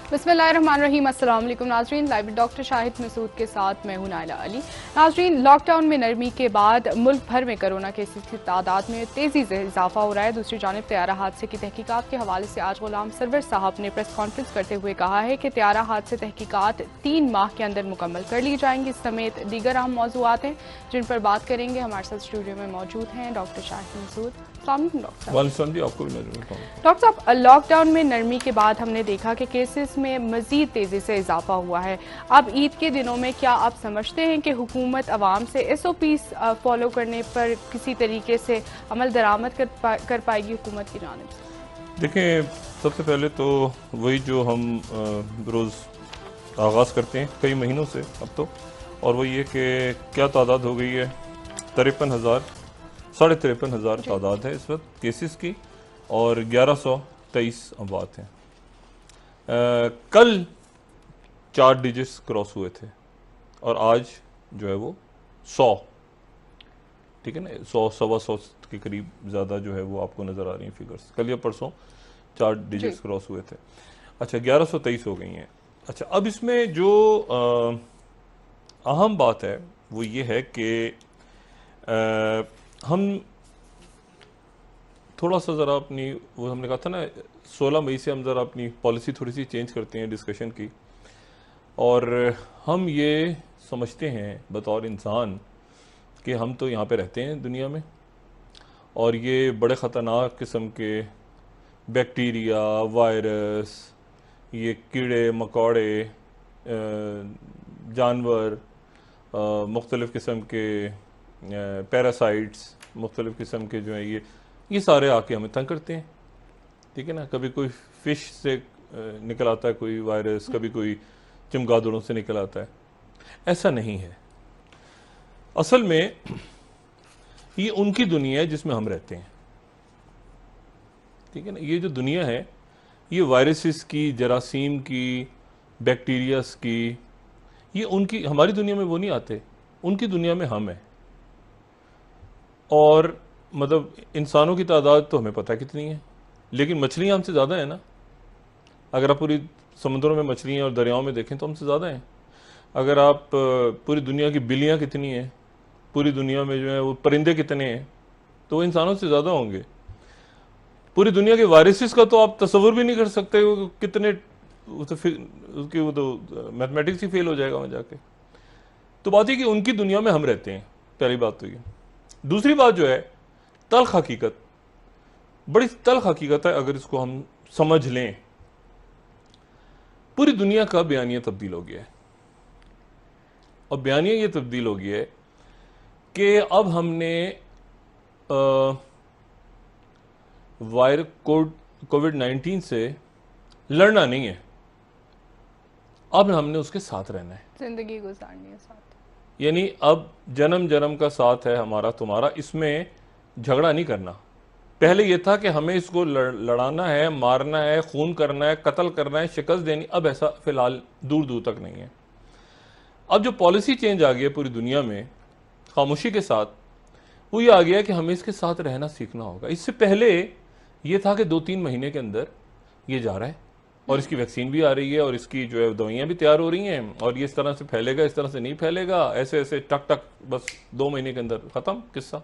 बिस्मिल्लाहिर्रहमानिर्रहीम। अस्सलाम वालेकुम नाजरीन, लाइव डॉक्टर शाहिद मसूद के साथ मैं हूं नाइला अली। नाजरीन, लॉकडाउन में नरमी के बाद मुल्क भर में कोरोना केसेस की तादाद में तेजी से इजाफा हो रहा है। दूसरी जानिब त्यारा हादसे की तहकीकात के हवाले से आज गुलाम सरवर साहब ने प्रेस कॉन्फ्रेंस करते हुए कहा है कि त्यारा हादसे तहकीकात 3 माह के अंदर मुकम्मल कर ली जाएंगी। समेत दीगर अहम मौजूआत हैं जिन पर बात करेंगे। हमारे साथ स्टूडियो में मौजूद हैं डॉक्टर शाहिद मसूद। डॉक्टर साहब, लॉकडाउन में नरमी के बाद हमने देखा कि केसेस में मजीद तेजी से इजाफा हुआ है। अब ईद के दिनों में क्या आप समझते हैं कि हुकूमत अवाम से SOPs फॉलो करने पर किसी तरीके से अमल दरामद कर पाएगी हुकूमत की जानिब से? देखें, सबसे पहले तो वही जो हम रोज़ आगाज़ करते हैं कई महीनों से अब तो, और वो ये कि क्या तादाद हो गई है, 53,000 तादाद है इस वक्त केसेस की, और 1123 अमवात हैं। कल 4 डिजिट्स क्रॉस हुए थे और आज जो है वो 100, ठीक है ना, 100-125 के करीब ज़्यादा जो है वो आपको नज़र आ रही हैं फिगर्स। कल या परसों 4 डिजिट्स क्रॉस हुए थे। अच्छा, 1123 हो गई हैं। अच्छा, अब इसमें जो अहम बात है वो ये है कि हम थोड़ा सा ज़रा अपनी, वो हमने कहा था ना 16 मई से हम ज़रा अपनी पॉलिसी थोड़ी सी चेंज करते हैं डिस्कशन की, और हम ये समझते हैं बतौर इंसान कि हम तो यहाँ पे रहते हैं दुनिया में, और ये बड़े ख़तरनाक किस्म के बैक्टीरिया, वायरस, ये कीड़े मकोड़े, जानवर, मुख्तलिफ़ किस्म के पैरासाइट्स, मुख्तलिफ़ किस्म के जो है ये सारे आके हमें तंग करते हैं, ठीक है ना। कभी कोई फ़िश से निकल आता है कोई वायरस, कभी कोई चमगादड़ों से निकल आता है। ऐसा नहीं है। असल में ये उनकी दुनिया है जिसमें हम रहते हैं, ठीक है ना। ये जो दुनिया है ये वायरसेस की, जरासीम की, बैक्टीरियाज की, ये उनकी, हमारी दुनिया में वो नहीं आते, उनकी दुनिया में हम हैं। और मतलब इंसानों की तादाद तो हमें पता है कितनी है, लेकिन मछलियाँ हमसे ज़्यादा है ना। अगर आप पूरी समुद्रों में मछलियाँ और दरियाओं में देखें तो हमसे ज़्यादा हैं। अगर आप पूरी दुनिया की बिल्लियाँ कितनी हैं, पूरी दुनिया में जो है वो परिंदे कितने हैं, तो वो इंसानों से ज़्यादा होंगे। पूरी दुनिया के वायरसेस का तो आप तस्वुर भी नहीं कर सकते वो कितने, उसकी वो तो मैथमेटिक्स ही फेल हो जाएगा वहाँ जाके। तो बात है कि उनकी दुनिया में हम रहते हैं, पहली बात तो ये। दूसरी बात जो है तल्ख हकीकत, बड़ी तल्ख हकीकत है अगर इसको हम समझ लें। पूरी दुनिया का बयानिया तब्दील हो गया है, और बयानिया ये तब्दील हो गया है कि अब हमने कोविड-19 से लड़ना नहीं है, अब हमने उसके साथ रहना है, जिंदगी गुजारनी है साथ। यानी अब जन्म जन्म का साथ है हमारा तुम्हारा, इसमें झगड़ा नहीं करना। पहले यह था कि हमें इसको लड़ाना है, मारना है, खून करना है, कत्ल करना है, शिकस्त देनी। अब ऐसा फिलहाल दूर दूर तक नहीं है। अब जो पॉलिसी चेंज आ गया पूरी दुनिया में खामोशी के साथ, वो ये आ गया कि हमें इसके साथ रहना सीखना होगा। इससे पहले ये था कि 2-3 महीने के अंदर ये जा रहा है, और इसकी वैक्सीन भी आ रही है, और इसकी जो है दवाइयाँ भी तैयार हो रही हैं, और ये इस तरह से फैलेगा, इस तरह से नहीं फैलेगा, ऐसे ऐसे टक टक, बस 2 महीने के अंदर ख़त्म किस्सा।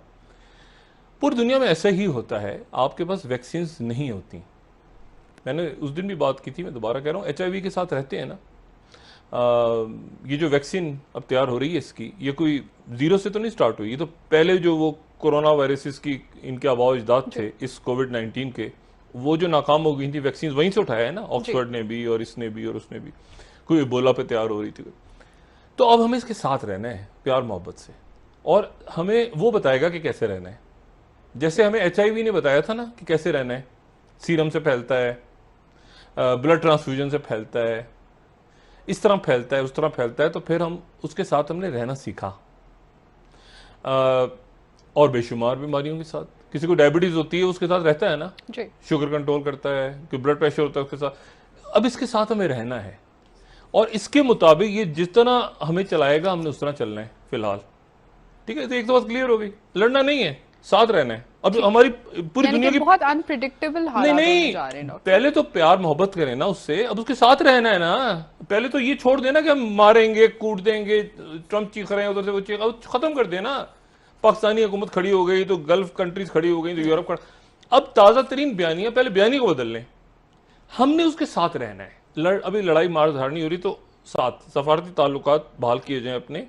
पूरी दुनिया में ऐसा ही होता है, आपके पास वैक्सीन नहीं होती। मैंने उस दिन भी बात की थी, मैं दोबारा कह रहा हूँ, HIV के साथ रहते हैं ना, ये जो वैक्सीन अब तैयार हो रही है इसकी, ये कोई ज़ीरो से तो नहीं स्टार्ट हुई। ये तो पहले जो वो कोरोना वायरसेस की इनके आबाओ अजदाद थे इस कोविड-19 के, वो जो नाकाम हो गई थी वैक्सीन, वहीं से उठाया है ना, ऑक्सफोर्ड ने भी और इसने भी और उसने भी। कोई इबोला पे तैयार हो रही थी। तो अब हमें इसके साथ रहना है प्यार मोहब्बत से, और हमें वो बताएगा कि कैसे रहना है। जैसे हमें HIV ने बताया था ना कि कैसे रहना है, सीरम से फैलता है, ब्लड ट्रांसफ्यूजन से फैलता है, इस तरह फैलता है, उस तरह फैलता है। तो फिर हम उसके साथ हमने रहना सीखा। और बेशुमार बीमारियों के साथ, किसी को डायबिटीज होती है उसके साथ रहता है ना, शुगर कंट्रोल करता है, कि ब्लड प्रेशर होता है उसके साथ। अब इसके साथ हमें रहना है, और इसके मुताबिक ये जिस तरह हमें चलाएगा हमने उस तरह चलना है फिलहाल, ठीक है। तो एक तो बात क्लियर हो गई, लड़ना नहीं है, साथ रहना है। अब हमारी पूरी दुनिया की बहुत अनप्रिडिक्टेबल हालात होने जा रहे हैं डॉक्टर। पहले तो प्यार मोहब्बत करें ना उससे, अब उसके साथ रहना है ना। पहले तो ये छोड़ देना कि हम मारेंगे कूट देंगे, ट्रम्प चीख रहे हैं उधर से वो चीख, अब खत्म कर देना। पाकिस्तानी हुकूमत खड़ी हो गई तो गल्फ कंट्रीज खड़ी हो गई तो यूरोप खड़ा। अब ताजा तरीन बयानियां, पहले बयानी को बदल लें, हमने उसके साथ रहना है। अभी लड़ाई मार धाड़ नहीं हो रही तो साथ सफारती ताल्लुकात बहाल किए जाएं अपने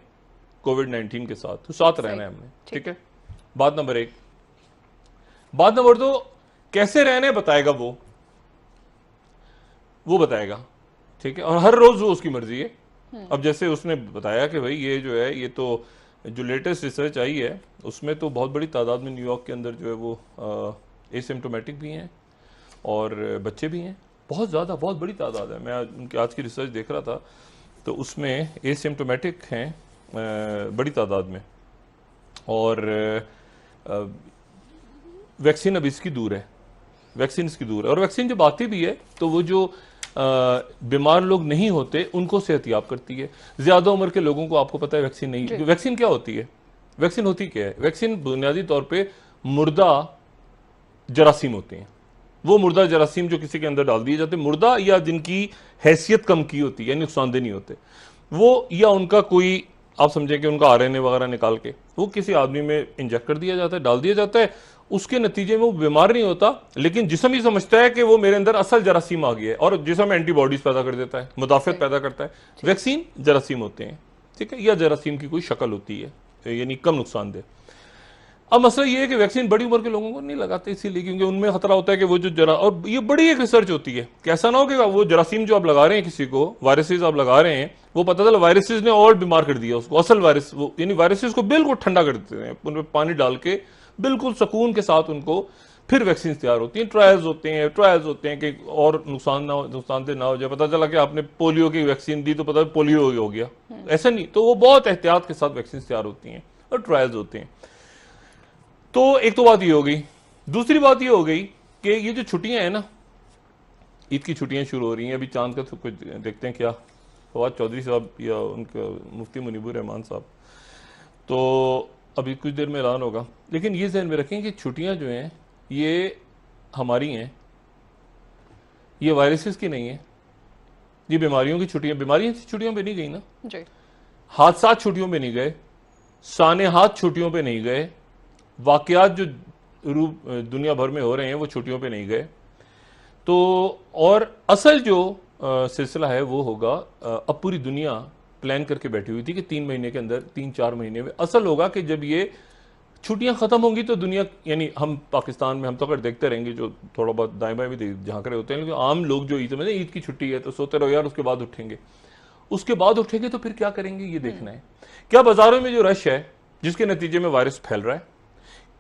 कोविड-19 के साथ, तो साथ रहना है हमने, ठीक है। बात नंबर 1। बात नंबर 2, कैसे रहने बताएगा वो बताएगा, ठीक है। और हर रोज वो उसकी मर्जी है। अब जैसे उसने बताया कि भाई ये जो है, ये तो जो लेटेस्ट रिसर्च आई है उसमें तो बहुत बड़ी तादाद में न्यूयॉर्क के अंदर जो है वो एसिम्प्टोमेटिक भी हैं और बच्चे भी हैं, बहुत ज़्यादा, बहुत बड़ी तादाद है। मैं उनकी आज की रिसर्च देख रहा था तो उसमें एसिम्प्टोमेटिक हैं बड़ी तादाद में, और वैक्सीन अब इसकी दूर है, वैक्सीन इसकी दूर है। और वैक्सीन जब आती भी है तो वो जो बीमार लोग नहीं होते उनको सेहतियाब करती है। ज्यादा उम्र के लोगों को आपको पता है वैक्सीन नहीं। वैक्सीन क्या होती है? वैक्सीन होती क्या है? वैक्सीन बुनियादी तौर पे मुर्दा जरासीम होते हैं। वो मुर्दा जरासीम जो किसी के अंदर डाल दिए जाते हैं, मुर्दा या जिनकी हैसियत कम की होती है, नुकसानदेह नहीं होते वो, या उनका कोई आप समझें कि उनका आरएनए वगैरह निकाल के वो किसी आदमी में इंजेक्ट कर दिया जाता है, डाल दिया जाता है। उसके नतीजे में वो बीमार नहीं होता, लेकिन जिस्म ही समझता है कि वो मेरे अंदर असल जरासीम आ गया है, और जिस्म एंटीबॉडीज पैदा कर देता है, मुदाफियत पैदा करता है। वैक्सीन जरासीम होते हैं, ठीक है, या जरासीम की कोई शक्ल होती है, यानी कम नुकसानदेह। अब मसला ये है कि वैक्सीन बड़ी उम्र के लोगों को नहीं लगाते, इसीलिए क्योंकि उनमें खतरा होता है कि वो जो और ये बड़ी एक रिसर्च होती है कि ऐसा ना हो कि वो जरासीम जो आप लगा रहे हैं किसी को, वायरसेस आप लगा रहे हैं, वो पता चला वायरसेस ने और बीमार कर दिया उसको, असल वायरस वो, यानी वायरसेस को बिल्कुल ठंडा कर देते हैं, उनमें पानी डाल के बिल्कुल सुकून के साथ उनको फिर वैक्सीन तैयार होती हैं। ट्रायल्स होते हैं कि और नुकसानदेह ना हो जाए। पता चला कि आपने पोलियो की वैक्सीन दी तो पता पोलियो हो गया, ऐसा नहीं, तो वो बहुत एहतियात के साथ वैक्सीन तैयार होती हैं और ट्रायल्स होते हैं। तो एक तो बात ये हो गई। दूसरी बात ये हो गई कि ये जो छुट्टियां हैं ना, ईद की छुट्टियां शुरू हो रही हैं, अभी चांद का तो कुछ देखते हैं क्या फवाद चौधरी साहब या उनके मुफ्ती मुनीबुर रहमान साहब, तो अभी कुछ देर में ऐलान होगा। लेकिन ये ध्यान में रखें कि छुट्टियां जो हैं ये हमारी हैं, ये वायरसेस की नहीं है, ये बीमारियों की छुट्टियां, बीमारियों की छुट्टियों पे नहीं गई ना जी। हादसा छुट्टियों पे नहीं गए, सानेहात छुट्टियों पे नहीं गए, वाकयात जो दुनिया भर में हो रहे हैं वो छुट्टियों पे नहीं गए। तो और असल जो सिलसिला है वो होगा, अब पूरी दुनिया प्लान करके बैठी हुई थी कि 3 महीने के अंदर, 3-4 महीने में असल होगा कि जब ये छुट्टियां खत्म होंगी तो दुनिया, यानी हम पाकिस्तान में हम तो अगर देखते रहेंगे जो थोड़ा बहुत दाएं बाएं भी झांक रहे होते हैं, लेकिन आम लोग जो ईद की छुट्टी है तो सोते रहो यार, उसके बाद उठेंगे, उसके बाद उठेंगे तो फिर क्या करेंगे ये देखना है। क्या बाजारों में जो रश है जिसके नतीजे में वायरस फैल रहा है,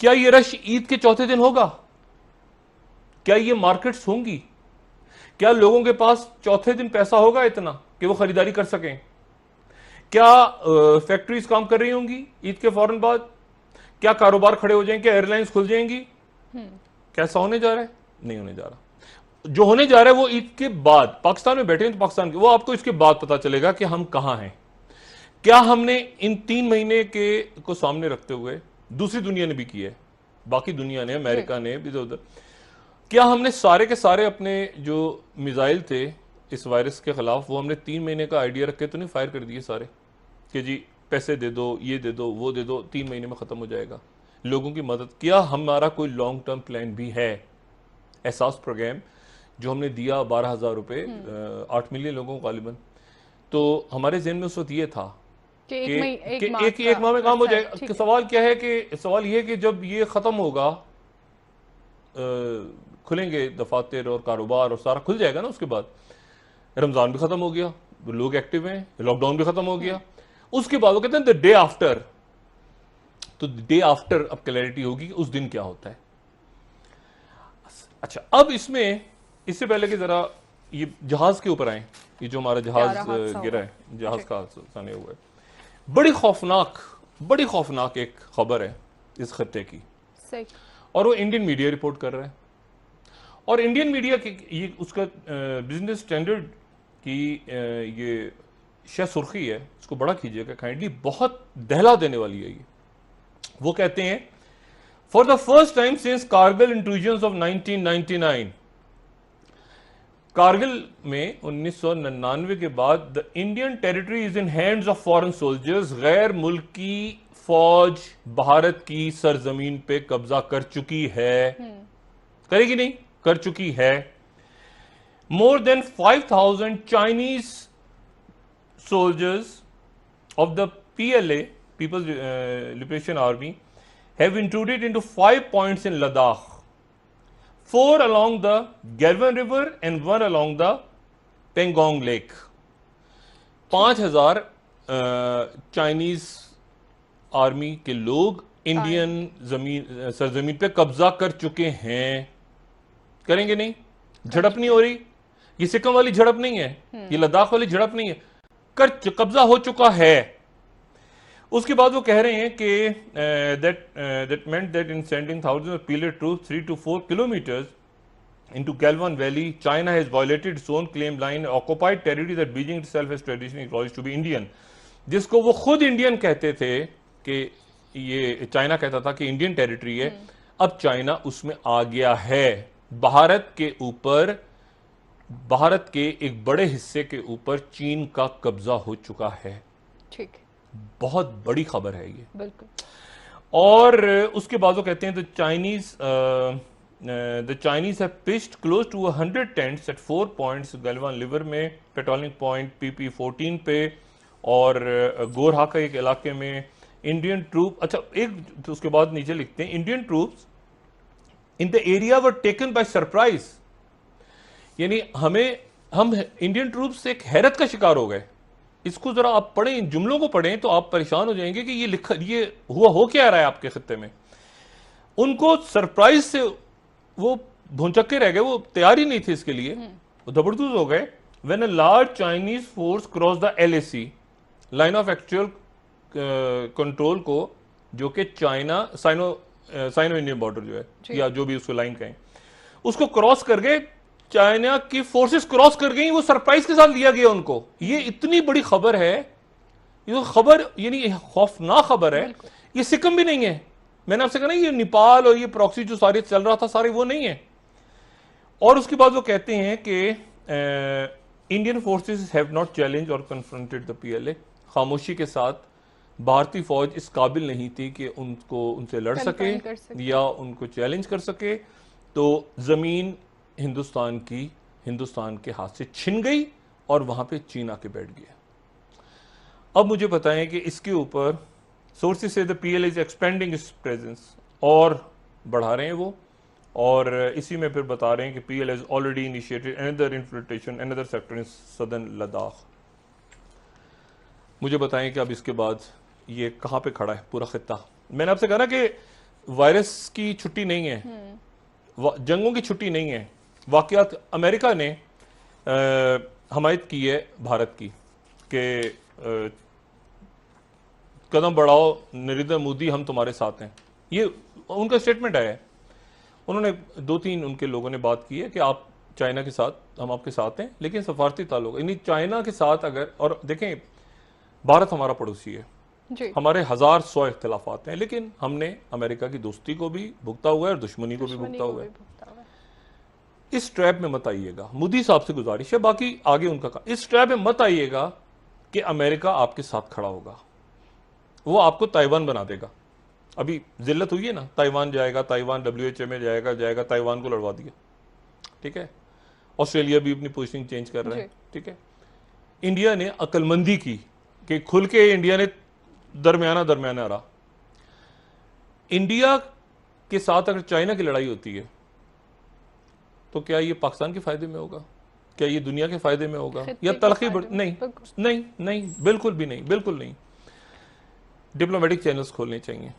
क्या ये रश ईद के चौथे दिन होगा? क्या ये मार्केट्स होंगी? क्या लोगों के पास चौथे दिन पैसा होगा इतना कि वो खरीदारी कर सकें? क्या फैक्ट्रीज काम कर रही होंगी ईद के फौरन बाद? क्या कारोबार खड़े हो जाएंगे? क्या एयरलाइंस खुल जाएंगी? कैसा होने जा रहा है? नहीं होने जा रहा। जो होने जा रहा है वो ईद के बाद, पाकिस्तान में बैठे हैं तो पाकिस्तान के, वो आपको इसके बाद पता चलेगा कि हम कहां हैं। क्या हमने इन 3 महीने के को सामने रखते हुए, दूसरी दुनिया ने भी किया है, बाकी दुनिया ने, अमेरिका ने इधर उधर, क्या हमने सारे के सारे अपने जो मिसाइल थे इस वायरस के खिलाफ, वो हमने 3 महीने का आइडिया रख के तो नहीं फायर कर दिए सारे कि जी पैसे दे दो, ये दे दो, वो दे दो, 3 महीने में खत्म हो जाएगा? लोगों की मदद, क्या हमारा कोई लॉन्ग टर्म प्लान भी है? एहसास प्रोग्राम जो हमने दिया 12,000 रुपए 8 मिलियन लोगों को गालिबन, तो हमारे जहन में उस वक्त ये था कि एक माह में काम हो जाएगा। सवाल क्या है कि सवाल ये है कि जब ये खत्म होगा, खुलेंगे दफातर और कारोबार और सारा खुल जाएगा ना, उसके बाद रमजान भी खत्म हो गया, लोग एक्टिव हैं, लॉकडाउन भी खत्म हो गया, उसके बाद वो कहते हैं द डे आफ्टर, तो डे आफ्टर अब क्लैरिटी होगी कि उस दिन क्या होता है। अच्छा, अब इसमें इससे पहले कि जरा ये जहाज के ऊपर आए, ये जो हमारा जहाज गिरा है, जहाज का हादसा हुआ है, बड़ी खौफनाक एक खबर है इस खत्ते की, और वो इंडियन मीडिया रिपोर्ट कर रहा है। और इंडियन मीडिया की ये उसका बिजनेस स्टैंडर्ड की ये शायद सुर्खी है, इसको बड़ा कीजिएगा काइंडली, बहुत दहला देने वाली है ये। वो कहते हैं for the first time since Kargil intrusions of 1999, Kargil में 1999 के बाद the Indian territory is in hands of foreign soldiers, गैर मुल्की फौज भारत की सरजमीन पे कब्जा कर चुकी है, करेगी नहीं, कर चुकी है। More than 5,000 Chinese soldiers of the PLA, People's Liberation Army, have intruded into 5 points in Ladakh, 4 along the Galvan River and 1 along the Pangong Lake. 5,000 Chinese army के लोग इंडियन सरजमीन पे कब्जा कर चुके हैं, करेंगे नहीं, झड़प नहीं हो रही, ये सिक्किम वाली झड़प नहीं है, ये लद्दाख वाली झड़प नहीं है, कब्जा हो चुका है। उसके बाद वो कह रहे हैं कि that meant that in sending thousands of PLA troops 3 to 4 kilometers into Galwan Valley, China has violated its own claim line, occupied territory that Beijing itself has traditionally acknowledged to be Indian, जिसको वो खुद Indian कहते थे, कि ये China कहता था कि इंडियन टेरिटरी है, अब चाइना उसमें आ गया है। भारत के ऊपर, भारत के एक बड़े हिस्से के ऊपर चीन का कब्जा हो चुका है। ठीक, बहुत बड़ी खबर है ये, बिल्कुल। और उसके बाद वो कहते हैं the Chinese have pitched close to 100 tents at 4 points, Galwan river में, पेट्रोलिंग पॉइंट PP14 पे, और गोरहा का एक इलाके में इंडियन ट्रूप। अच्छा, एक तो उसके बाद नीचे लिखते हैं Indian troops in the area were taken by surprise, यानी हम इंडियन ट्रूप्स एक हैरत का शिकार हो गए। इसको जरा आप पढ़ें, इन जुमलों को पढ़ें तो आप परेशान हो जाएंगे कि ये हुआ हो क्या रहा है आपके खत्ते में। उनको सरप्राइज से वो भुंचक्के रह गए, वो तैयार ही नहीं थे इसके लिए, वो जबरदस्त हो गए। When a large Chinese force cross the LAC, line of actual control को, जो कि चाइना साइनो इंडियन बॉर्डर जो है, या जो भी उसको लाइन कहें, उसको क्रॉस कर गए, चाइना की फोर्सेस क्रॉस कर गई, वो सरप्राइज के साथ लिया गया उनको। ये इतनी बड़ी खबर है, ये खबर यानी खौफनाक खबर है। ये सिक्किम भी नहीं है, मैंने आपसे कहा ना, ये नेपाल और ये प्रॉक्सी जो सारे चल रहा था, सारे वो नहीं है। और उसके बाद वो कहते हैं कि Indian forces have not challenge और कन्फ्रंटेड द PLA, खामोशी के साथ भारतीय फौज इस काबिल नहीं थी कि उनसे लड़ सके या उनको चैलेंज कर सके, तो जमीन हिंदुस्तान के हाथ से छिन गई और वहां पे चीन आके बैठ गया। अब मुझे बताएं कि इसके ऊपर सोर्सेज से the PLA is expanding it's presence, और बढ़ा रहे हैं वो, और इसी में फिर बता रहे हैं कि PLA is already initiated another infiltration another sector in southern Ladakh. मुझे बताएं कि अब इसके बाद ये कहां पे खड़ा है पूरा खित्ता। मैंने आपसे कहा ना कि वायरस की छुट्टी नहीं है, जंगों की छुट्टी नहीं है। वाकयात अमेरिका ने हमायत की है भारत की कि कदम बढ़ाओ नरेंद्र मोदी, हम तुम्हारे साथ हैं, ये उनका स्टेटमेंट आया है। उन्होंने 2-3 उनके लोगों ने बात की है कि आप चाइना के साथ, हम आपके साथ हैं, लेकिन सफारती ताल्लुक, यानी चाइना के साथ अगर, और देखें भारत हमारा पड़ोसी है जी, हमारे 1000-100 इख्तिलाफात हैं, लेकिन हमने अमेरिका की दोस्ती को भी भुगता हुआ है और दुश्मनी को भी भुगता हुआ है। इस ट्रैप में मत आइएगा, मोदी साहब से गुजारिश है, बाकी आगे उनका काम। इस ट्रैप में मत आइएगा कि अमेरिका आपके साथ खड़ा होगा, वो आपको ताइवान बना देगा। अभी जिल्लत हुई है ना, ताइवान जाएगा, ताइवान WHA में जाएगा, ताइवान को लड़वा दिया, ठीक है। ऑस्ट्रेलिया भी अपनी पोजीशन चेंज कर रहा है, ठीक है। इंडिया ने अक्लमंदी की कि खुल के इंडिया ने दरमियाना रहा। इंडिया के साथ अगर चाइना की लड़ाई होती है तो क्या ये पाकिस्तान के फायदे में होगा, क्या ये दुनिया के फायदे में होगा, या तलखी नहीं, बिल्कुल भी नहीं, बिल्कुल नहीं। डिप्लोमेटिक चैनल्स खोलने चाहिए,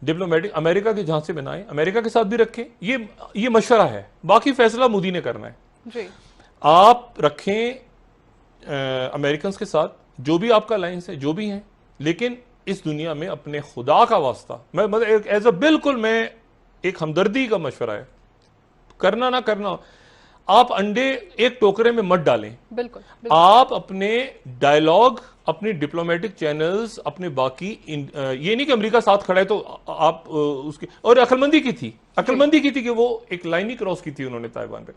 डिप्लोमेटिक अमेरिका के झांसे में ना आए, अमेरिका के साथ भी रखें, ये मशवरा है, बाकी फैसला मोदी ने करना है जी। आप रखें अमेरिकन के साथ जो भी आपका अलायंस है, जो भी है, लेकिन इस दुनिया में अपने खुदा का वास्ता, मैं मतलब एज अ बिल्कुल मैं एक हमदर्दी का मशवरा है, करना ना करना, आप अंडे एक टोकरे में मत डालें। बिल्कुल। आप अपने डायलॉग, अपने डिप्लोमेटिक चैनल्स, अपने बाकी ये नहीं कि अमेरिका साथ खड़ा है तो आप उसकी, और अक्लमंदी की थी, अक्लमंदी की थी कि वो एक लाइन ही क्रॉस की थी उन्होंने ताइवान पे।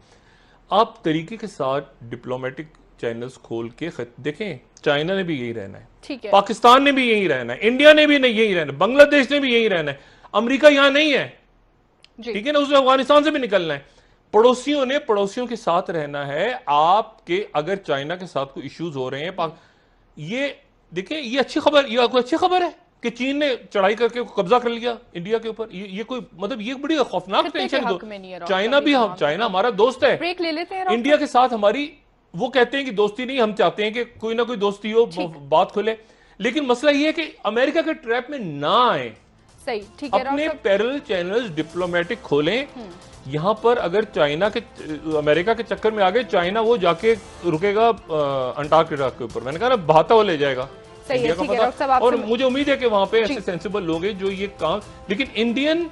आप तरीके के साथ डिप्लोमेटिक चैनल्स खोल के देखें, चाइना ने भी यही रहना है, ठीक है, पाकिस्तान ने भी यही रहना है, इंडिया ने भी नहीं यही रहना है, बांग्लादेश ने भी यही रहना है, अमेरिका यहां नहीं है, ठीक है ना, उसे अफगानिस्तान से भी निकलना है। पड़ोसियों ने पड़ोसियों के साथ रहना है। आपके अगर चाइना के साथ कोई इश्यूज हो रहे हैं, ये देखिए, ये अच्छी खबर, ये कोई अच्छी खबर है कि चीन ने चढ़ाई करके कब्जा कर लिया इंडिया के ऊपर। ये कोई मतलब ये बड़ी खौफनाक टेंशन है। चाइना भी, हम चाइना हमारा दोस्त है, ब्रेक ले लेते हैं इंडिया के साथ हमारी, वो कहते हैं कि दोस्ती नहीं, हम चाहते हैं कि कोई ना कोई दोस्ती हो, बात खुले, लेकिन मसला ये है कि अमेरिका के ट्रैप में ना आए। सही, ठीक है, अपने पैरेलल चैनल्स डिप्लोमेटिक खोलें। यहां पर अगर चाइना के, अमेरिका के चक्कर में आ गए, चाइना वो जाके रुकेगा अंटार्कटिका के ऊपर, मैंने कहा ना, बहाता हुआ ले जाएगा इंडिया का पता। और मुझे उम्मीद है कि वहां पे ऐसे सेंसिबल लोग हैं जो ये काम, लेकिन इंडियन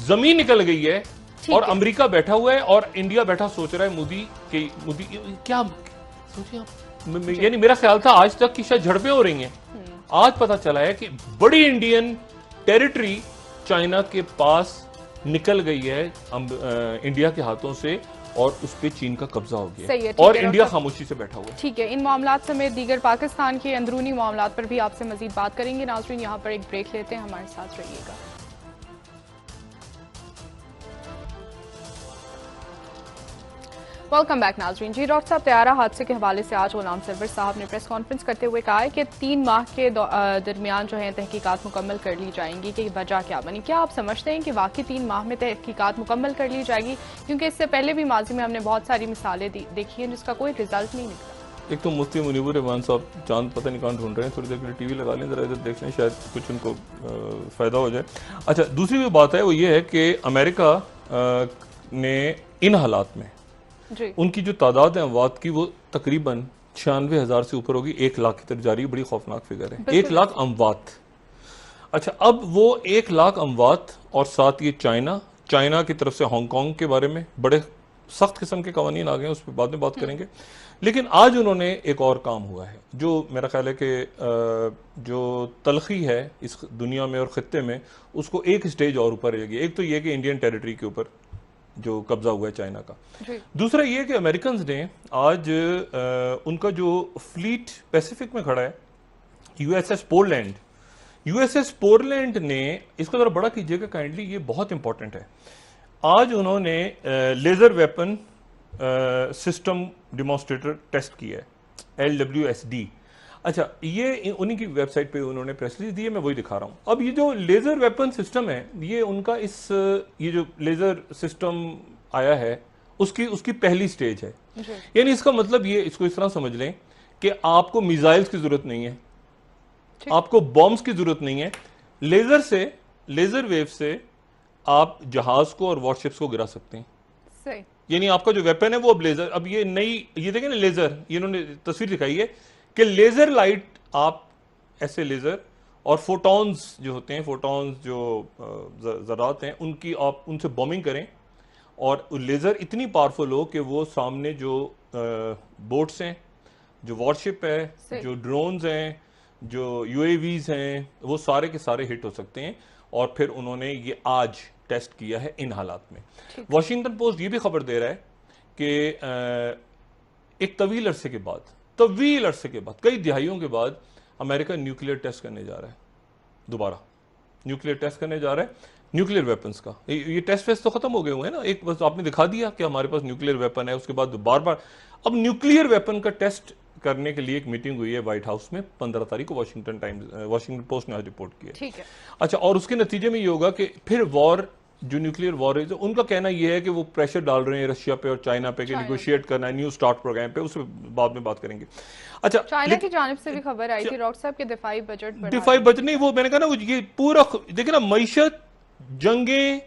जमीन निकल गई है और अमेरिका बैठा हुआ है और इंडिया बैठा सोच रहा है मोदी क्या सोचिए आप, यानी मेरा ख्याल था आज तक की शायद झड़पें हो रही हैं, आज पता चला है कि बड़ी इंडियन टेरिटरी चाइना के पास निकल गई है इंडिया के हाथों से, और उस पे चीन का कब्जा हो गया और इंडिया खामोशी से बैठा हुआ है। ठीक है, इन मामलात समेत दीगर पाकिस्तान के अंदरूनी मामलात पर भी आपसे मजीद बात करेंगे। नाज़रीन, यहाँ पर एक ब्रेक लेते हैं, हमारे साथ रहिएगा। वेलकम बैक नाज़रीन। जी डॉक्टर साहब, तैयारा हादसे के हवाले से आज गुलाम सरवर साहब ने प्रेस कॉन्फ्रेंस करते हुए कहा है कि 3 माह के दरमियान जो है तहकीकात मुकम्मल कर ली जाएंगी कि वजह क्या बनी। क्या आप समझते हैं कि वाकई 3 माह में तहकीकात मुकम्मल कर ली जाएगी? क्योंकि इससे पहले भी माजी में हमने बहुत सारी मिसालें देखी हैं जिसका कोई रिजल्ट नहीं निकला। एक तो मुफ्ती मुनीबुर रहमान साहब चांद पता नहीं कहाँ ढूंढ रहे हैं, थोड़ी देर के लिए टीवी लगा लें, जरा इधर देख लें, शायद कुछ उनको फायदा हो जाए। अच्छा, दूसरी भी बात है वो ये है कि अमेरिका ने इन हालात में उनकी जो तादाद है अमवात की, वो तकरीबन 96,000 से ऊपर होगी, 1 लाख की तरफ जा रही है। बड़ी खौफनाक फिगर है, 1 लाख अमवात। अच्छा, अब वो 1 लाख अमवात और साथ ये चाइना की तरफ से हांगकांग के बारे में बड़े सख्त किस्म के कवानीन आ गए, उस पर बाद में बात करेंगे। लेकिन आज उन्होंने एक और काम हुआ है जो मेरा ख्याल है कि जो तलखी है इस दुनिया में और खत्ते में, उसको एक स्टेज और ऊपर ले गया। एक तो ये कि इंडियन टेरिटरी के ऊपर जो कब्जा हुआ है चाइना का, दूसरा ये कि अमेरिकन ने आज उनका जो फ्लीट पैसिफिक में खड़ा है, यूएसएस पोलैंड, यूएसएस पोलैंड ने, इसको जरा बड़ा कीजिएगा काइंडली, ये बहुत इंपॉर्टेंट है। आज उन्होंने laser weapon system demonstrator test किया है, LWSD। अच्छा, ये उन्हीं की वेबसाइट पे उन्होंने प्रेस रिलीज दी है, मैं वही दिखा रहा हूं। अब ये जो लेजर वेपन सिस्टम है, ये उनका ये जो लेजर सिस्टम आया है उसकी पहली स्टेज है। यानी इसका मतलब ये, इसको इस तरह समझ लें कि आपको मिसाइल्स की जरूरत नहीं है, आपको बॉम्ब्स की जरूरत नहीं है, लेजर वेव से आप जहाज को और वॉरशिप्स को गिरा सकते हैं। सही। यानी आपका जो वेपन है वो अब लेजर, अब ये नई, ये देखें ना लेजर, ये इन्होंने तस्वीर दिखाई है कि लेजर लाइट, आप ऐसे लेजर और फोटॉन्स जो होते हैं, फोटॉन्स जो ज़रात हैं, उनकी आप उनसे बॉम्बिंग करें और लेजर इतनी पावरफुल हो कि वो सामने जो बोट्स हैं, जो वॉरशिप है, जो ड्रोन्स हैं, जो UAVs हैं, वो सारे के सारे हिट हो सकते हैं। और फिर उन्होंने ये आज टेस्ट किया है इन हालात में। वॉशिंगटन पोस्ट ये भी खबर दे रहा है कि एक तवील अरसे के बाद, कई दिहाइयों के बाद अमेरिका न्यूक्लियर टेस्ट करने जा रहा है, दोबारा न्यूक्लियर टेस्ट करने जा रहा है, न्यूक्लियर वेपन्स का। ये टेस्ट वेस्ट तो खत्म हो गए हुए हैं ना, एक बस आपने दिखा दिया कि हमारे पास न्यूक्लियर वेपन है, उसके बाद बार बार अब न्यूक्लियर वेपन का टेस्ट करने के लिए एक मीटिंग हुई है व्हाइट हाउस में 15 तारीख को, वॉशिंगटन पोस्ट ने आज रिपोर्ट की है। ठीक है। अच्छा, और उसके नतीजे में ये होगा कि फिर वॉर, जो न्यूक्लियर वॉर है, उनका कहना यह है कि वो प्रेशर डाल रहे हैं रशिया पे और चाइना पे कि निगोशिएट करना है न्यू स्टार्ट प्रोग्राम पे, उससे बाद में बात करेंगे। अच्छा, चाइना की जानिब से भी खबर आई थी डॉक्टर साहब के दिफाई बजट नहीं, वो मैंने कहा ना, ये पूरा देखिए ना, मईशत, जंगे,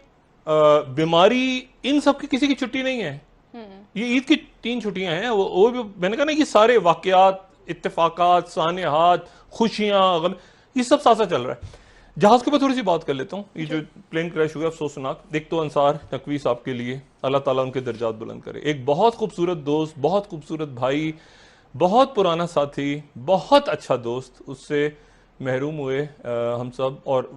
बीमारी, इन सब की किसी की छुट्टी नहीं है। ये ईद की 3 छुट्टियां हैं, वो भी मैंने कहा ना, ये सारे वाकयात, इत्तेफाकात, सानेहात, खुशियां, गम, ये सब साथ साथ चल रहा है। जहाज के ऊपर थोड़ी सी बात कर लेता हूँ। ये जो प्लेन क्रैश हुआ अफसोसनाक, एक तो अंसार नकवी साहब के लिए अल्लाह ताला उनके दर्जात बुलंद करे, एक बहुत खूबसूरत दोस्त, बहुत खूबसूरत भाई, बहुत पुराना साथी, बहुत अच्छा दोस्त, उससे महरूम हुए हम सब। और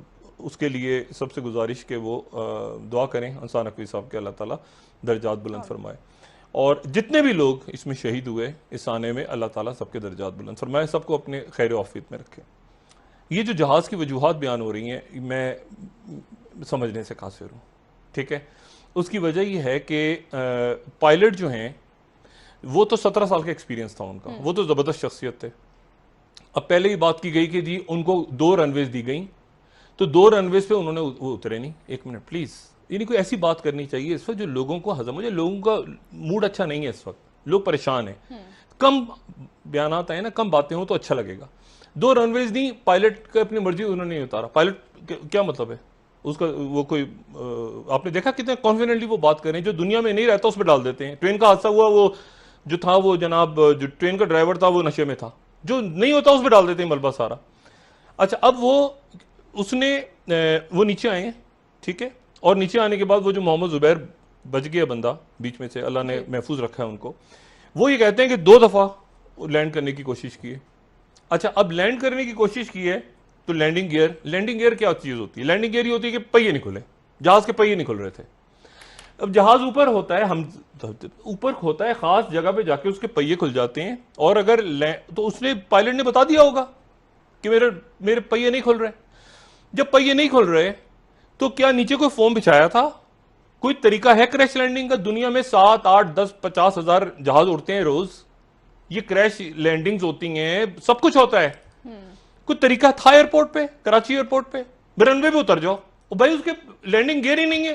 उसके लिए सबसे गुजारिश के वो दुआ करें अंसार नकवी साहब के, अल्लाह ताला दर्जात बुलंद फरमाए। और जितने भी लोग इसमें शहीद हुए इस आने में, अल्लाह ताला सबके दर्जात बुलंद फरमाए, सबको अपने खैर आफियत में रखे। ये जो जहाज़ की वजूहात बयान हो रही हैं, मैं समझने से कासिर हूँ, ठीक है। उसकी वजह यह है कि पायलट जो हैं वो तो 17 साल का एक्सपीरियंस था उनका, वो तो ज़बरदस्त शख्सियत थे। अब पहले ही बात की गई कि जी उनको 2 रनवेज दी गई, तो 2 रनवेज पे उन्होंने वो उतरे नहीं। एक मिनट प्लीज़, यानी कोई ऐसी बात करनी चाहिए इस वक्त जो लोगों को हजम हो जाए। लोगों का मूड अच्छा नहीं है इस वक्त, लोग परेशान हैं, कम बयान आए ना, कम बातें हो तो अच्छा लगेगा। 2 रनवेज दी, पायलट का अपनी मर्जी उन्होंने नहीं उतारा। पायलट क्या मतलब है उसका? वो कोई आपने देखा कितने कॉन्फिडेंटली वो बात करें, जो दुनिया में नहीं रहता उस पर डाल देते हैं। ट्रेन का हादसा हुआ, वो जो था वो जनाब जो ट्रेन का ड्राइवर था वो नशे में था, जो नहीं होता उस पर डाल देते हैं मलबा सारा। अच्छा, अब वो उसने वो नीचे आए हैं, ठीक है। और नीचे आने के बाद वो जो मोहम्मद जुबैर बच गया बंदा बीच में से, अल्लाह ने महफूज रखा है उनको, वो ये कहते हैं कि 2 दफा लैंड करने की कोशिश की है। अच्छा, अब लैंड करने की कोशिश की है तो लैंडिंग गियर क्या चीज होती है? लैंडिंग गियर ही होती है कि पहिए नहीं खुले, जहाज के पहिए नहीं खुल रहे थे। अब जहाज ऊपर होता है, हम ऊपर होता है, खास जगह पे जाके उसके पहिए खुल जाते हैं। और अगर तो उसने पायलट ने बता दिया होगा कि मेरे पहिए नहीं खुल रहे। जब पहिए नहीं खुल रहे तो क्या नीचे कोई फोम बिछाया था? कोई तरीका है क्रैश लैंडिंग का? दुनिया में 7, 8, 10, 50 हजार जहाज उड़ते हैं रोज, ये क्रैश लैंडिंग्स होती हैं, सब कुछ होता है। कोई तरीका था एयरपोर्ट पे, कराची एयरपोर्ट पे रनवे पे उतर जाओ, और भाई उसके लैंडिंग गियर ही नहीं है,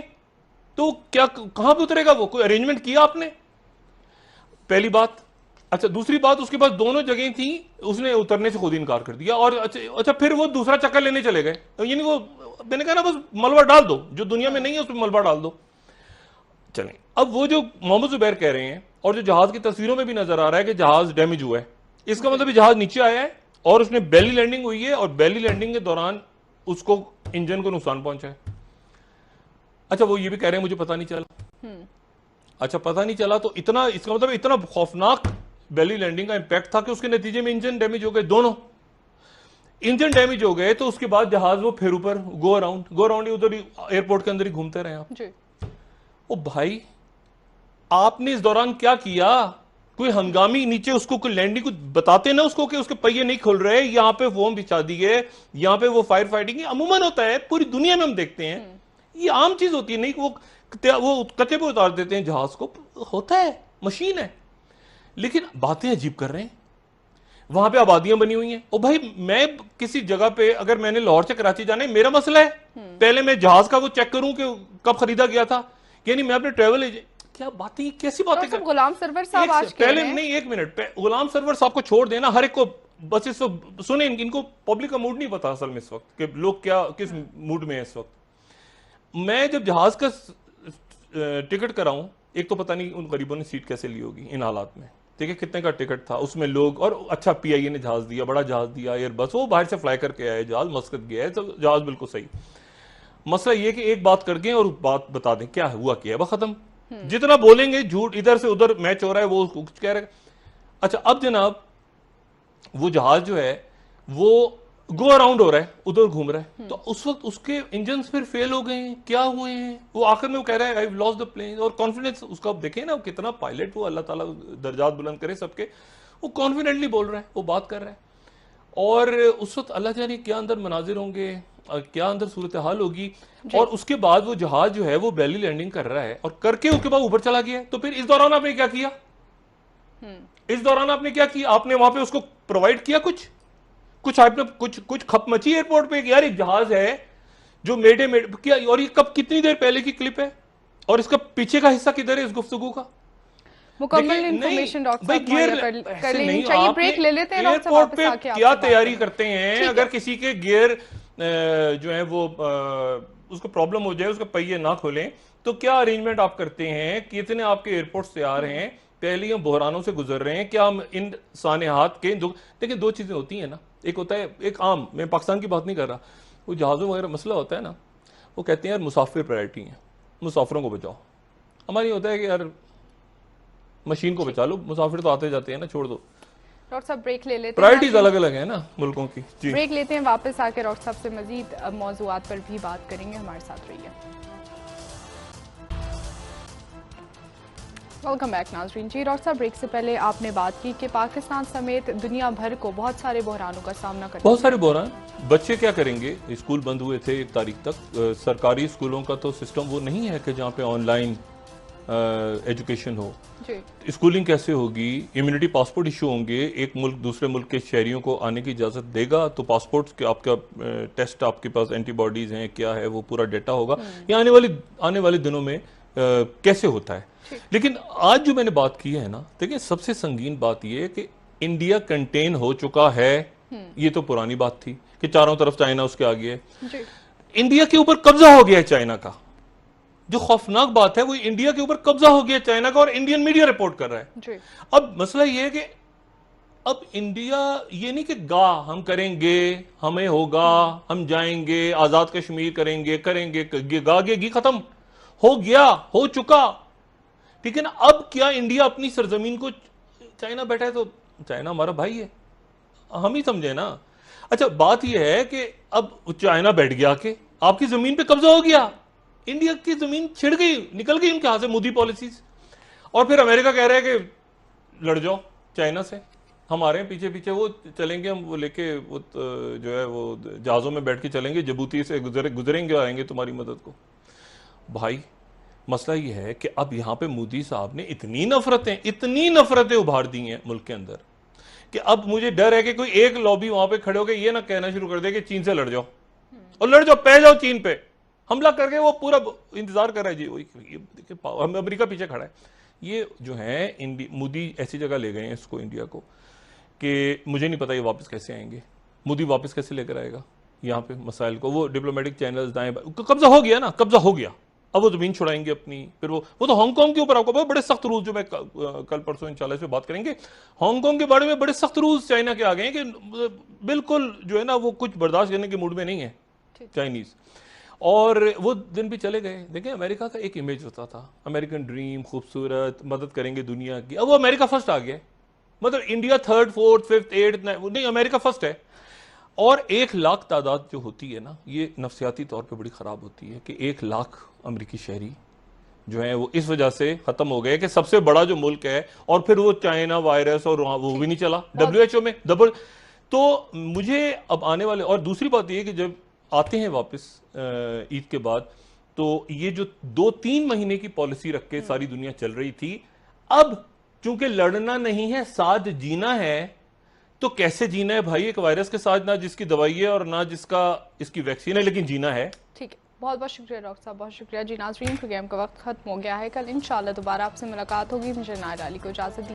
तो क्या कहां पे उतरेगा वो? कोई अरेंजमेंट किया आपने? पहली बात। अच्छा, दूसरी बात, उसके पास दोनों जगह थी, उसने उतरने से खुद ही इनकार कर दिया। और अच्छा फिर वो दूसरा चक्कर लेने चले गए, यानी वो मैंने कहा ना, बस मलबा डाल दो, जो दुनिया में नहीं है उस पर मलबा डाल दो। चलें, अब वो जो मोहम्मद जुबैर कह रहे हैं और जो जहाज की तस्वीरों में भी नजर आ रहा है कि जहाज डैमेज हुआ है, इसका मतलब जहाज नीचे आया है और उसने बेली लैंडिंग हुई है, और बेली लैंडिंग के दौरान उसको इंजन को नुकसान पहुंचा है। अच्छा, वो ये भी कह रहे हैं मुझे पता नहीं चला। अच्छा, पता नहीं चला तो इतना, इसका मतलब इतना खौफनाक बेली लैंडिंग का इंपैक्ट था कि उसके नतीजे में इंजन डैमेज हो गए, दोनों इंजन डैमेज हो गए। तो उसके बाद जहाज वो फिर ऊपर गो अराउंड उधर ही एयरपोर्ट के अंदर ही घूमते रहे आप जी। ओ भाई, आपने इस दौरान क्या किया? कोई हंगामी नीचे उसको कोई लैंडिंग को बताते ना उसको कि उसके पहिए नहीं खुल रहे, यहाँ पे फोम बिछा दिए, यहाँ पे वो फायर फाइटिंग अमूमन होता है, पूरी दुनिया में हम देखते हैं, ये आम चीज होती है। नहीं वो कच्चे पे उतार देते हैं जहाज को, होता है, मशीन है। लेकिन बातें अजीब कर रहे हैं। वहां पे आबादियां बनी हुई हैं। ओ भाई, मैं किसी जगह पे अगर मैंने लाहौर से कराची जाना है, मेरा मसला है, पहले मैं जहाज का वो चेक करूं कि कब खरीदा गया था, यानी मैं अपने ट्रेवल एजेंट, क्या बातें, कैसी बातें कर। गुलाम सरवर साहब आज पहले नहीं, एक मिनट, गुलाम सरवर साहब को छोड़ देना, हर एक को बस इस सुने, इनको पब्लिक का मूड नहीं पता असल में इस वक्त कि लोग क्या किस मूड में है इस वक्त। मैं जब जहाज का टिकट कराऊं, एक तो पता नहीं उन गरीबों ने सीट कैसे ली होगी इन हालात में, ठीक है, कितने का टिकट था उसमें लोग, और अच्छा पीआईए ने जहाज दिया, बड़ा जहाज दिया, एयरबस, वो बाहर से फ्लाई करके आए जहाज, मस्कत गया है, तो जहाज बिल्कुल सही। मसला ये कि एक बात कर गए और बात बता दें क्या हुआ, क्या है, वह खत्म। जितना बोलेंगे झूठ, इधर से उधर मैच हो रहा है, वो कुछ कह रहे हैं। अच्छा, अब जनाब वो जहाज जो है वो गो अराउंड हो रहा है, उधर घूम रहा है, तो उस वक्त उसके इंजन फिर फेल हो गए हैं, क्या हुए हैं, वो आखिर में वो कह रहा है आई लॉस्ट द प्लेन। और कॉन्फिडेंस उसका देखें ना, कितना पायलट, वो अल्लाह ताला दर्जात बुलंद करे सबके, वो कॉन्फिडेंटली बोल रहा है, वो बात कर रहा है। और उस वक्त अल्लाह जाने क्या अंदर मनाजिर होंगे, क्या अंदर सूरत हाल होगी। और उसके बाद वो जहाज जो है वो बेली लैंडिंग कर रहा है, और करके उसके बाद ऊपर चला गया। तो फिर इस दौरान आपने क्या किया? इस दौरान आपने क्या किया? आपने वहां पे उसको प्रोवाइड किया कुछ आपने कुछ खप मची एयरपोर्ट पे, यार एक जहाज है जो मेडे क्या, और ये कब, कितनी देर पहले की क्लिप है, और इसका पीछे का हिस्सा किधर है इस गुफ्तगू का? मुकम्मल इंफॉर्मेशन डॉक्टर साहब कर लेनी चाहिए। ब्रेक ले लेते हैं, एयरपोर्ट पे क्या तैयारी करते हैं? अगर किसी के गियर जो है वो उसको प्रॉब्लम हो जाए, उसके पहिए ना खोलें, तो क्या अरेंजमेंट आप करते हैं? कितने आपके एयरपोर्ट से आ रहे हैं, पहले हम बहरानों से गुजर रहे हैं, क्या हम इन सानेहात के देखिए, 2 चीजें होती हैं ना, एक होता है, एक आम, मैं पाकिस्तान की बात नहीं कर रहा, वो जहाज़ों वगैरह मसला होता है ना, वो कहते हैं यार मुसाफिर प्रायोरिटी है, मुसाफिरों को बचाओ। हमारी होता है कि यार मशीन को बचा लो, मुसाफिर तो आते जाते हैं ना, छोड़ दो। डॉक्टर साहब ब्रेक ले लेते हैं, प्रायोरिटीज अलग अलग है ना मुल्कों की। जी ब्रेक लेते हैं, वापस आके डॉक्टर साहब से मजीद मौजूआत पर भी बात करेंगे। हमारे साथ रहिए। वेलकम बैक नाजरीन। जी डॉक्टर साहब, ब्रेक से पहले आपने बात की कि पाकिस्तान समेत दुनिया भर को बहुत सारे बहरानों का सामना करना, बहुत सारे बहरान। बच्चे क्या करेंगे, स्कूल बंद हुए थे 1 तारीख तक। सरकारी स्कूलों का तो सिस्टम वो नहीं है कि जहाँ पे ऑनलाइन एजुकेशन हो। जी स्कूलिंग कैसे होगी? इम्यूनिटी पासपोर्ट इशू होंगे। एक मुल्क दूसरे मुल्क के शहरियों को आने की इजाजत देगा तो पासपोर्ट के आपका टेस्ट, आपके पास एंटीबॉडीज हैं क्या है, वो पूरा डेटा होगा। ये आने वाले दिनों में कैसे होता है। लेकिन आज जो मैंने बात की है ना, देखिए सबसे संगीन बात यह है कि इंडिया कंटेन हो चुका है। ये तो पुरानी बात थी कि चारों तरफ चाइना उसके आगे है। इंडिया के ऊपर कब्जा हो गया है चाइना का। जो खौफनाक बात है वो इंडिया के ऊपर कब्जा हो गया चाइना का, और इंडियन मीडिया रिपोर्ट कर रहा है। अब मसला ये है कि अब इंडिया ये नहीं कि हम करेंगे, हमें होगा, हम जाएंगे, आजाद कश्मीर करेंगे, गी खत्म हो गया, हो चुका, ठीक है ना। अब क्या इंडिया अपनी सरजमीन को, चाइना बैठा है तो चाइना हमारा भाई है, हम ही समझे ना। अच्छा बात यह है कि अब चाइना बैठ गया कि आपकी जमीन पे कब्जा हो गया, इंडिया की जमीन छिड़ गई, निकल गई उनके हाथ से मोदी पॉलिसीज। और फिर अमेरिका कह रहा है कि लड़ जाओ चाइना से, हमारे पीछे पीछे वो चलेंगे, हम वो लेके वो जो है वो जहाजों में बैठ के चलेंगे, जबूती से गुजरेंगे, आएंगे तुम्हारी मदद को। भाई मसला ये है कि अब यहां पे मोदी साहब ने इतनी नफरतें उभार दी हैं मुल्क के अंदर कि अब मुझे डर है कि कोई एक लॉबी वहां पे खड़े होकर ये ना कहना शुरू कर दे कि चीन से लड़ जाओ, और लड़ जाओ, पै जाओ चीन पे हमला करके। वो पूरा इंतजार कर रहा है जी, वही देखिए अमेरिका पीछे खड़ा है। ये जो है मोदी ऐसी जगह ले गए हैं इसको, इंडिया को, कि मुझे नहीं पता ये वापस कैसे आएंगे। मोदी वापस कैसे लेकर आएगा यहाँ पे मसाइल को? वो डिप्लोमेटिक चैनल्स दाएं, कब्जा हो गया ना, कब्जा हो गया। अब वो जमीन छुड़ाएंगे अपनी, फिर वो तो हांगकांग के ऊपर आपको बड़े सख्त रूल्स, जो मैं कल परसों इंशाल्लाह इस पे बात करेंगे। हांगकांग के बारे में बड़े सख्त रूल्स चाइना के आ गए हैं कि बिल्कुल जो है ना वो कुछ बर्दाश्त करने के मूड में नहीं है चाइनीज। और वो दिन भी चले गए। देखिए अमेरिका का एक इमेज होता था, अमेरिकन ड्रीम, खूबसूरत, मदद करेंगे दुनिया की। अब वो अमेरिका फर्स्ट आ गया, मतलब India 3rd 4th 5th 8th नहीं, अमेरिका फर्स्ट है। और 1 लाख तादाद जो होती है ना, ये नफसियाती तौर पे बड़ी खराब होती है कि 1 लाख अमेरिकी शहरी जो है वो इस वजह से खत्म हो गए कि सबसे बड़ा जो मुल्क है, और फिर वो चाइना वायरस और वो भी नहीं चला WHO में डबल। तो मुझे अब आने वाले, और दूसरी बात ये कि जब आते हैं वापस ईद के बाद, तो ये जो 2-3 महीने की पॉलिसी रख के सारी दुनिया चल रही थी, अब चूंकि लड़ना नहीं है, साथ जीना है, तो कैसे जीना है भाई एक वायरस के साथ, ना जिसकी दवाई है और ना जिसका इसकी वैक्सीन है, लेकिन जीना है। ठीक है, बहुत बहुत शुक्रिया डॉक्टर साहब, बहुत शुक्रिया। जी नाज़रीन, प्रोग्राम का वक्त खत्म हो गया है। कल इंशाल्लाह दोबारा आपसे मुलाकात होगी। मुझे नायरा अली को इजाजत दी।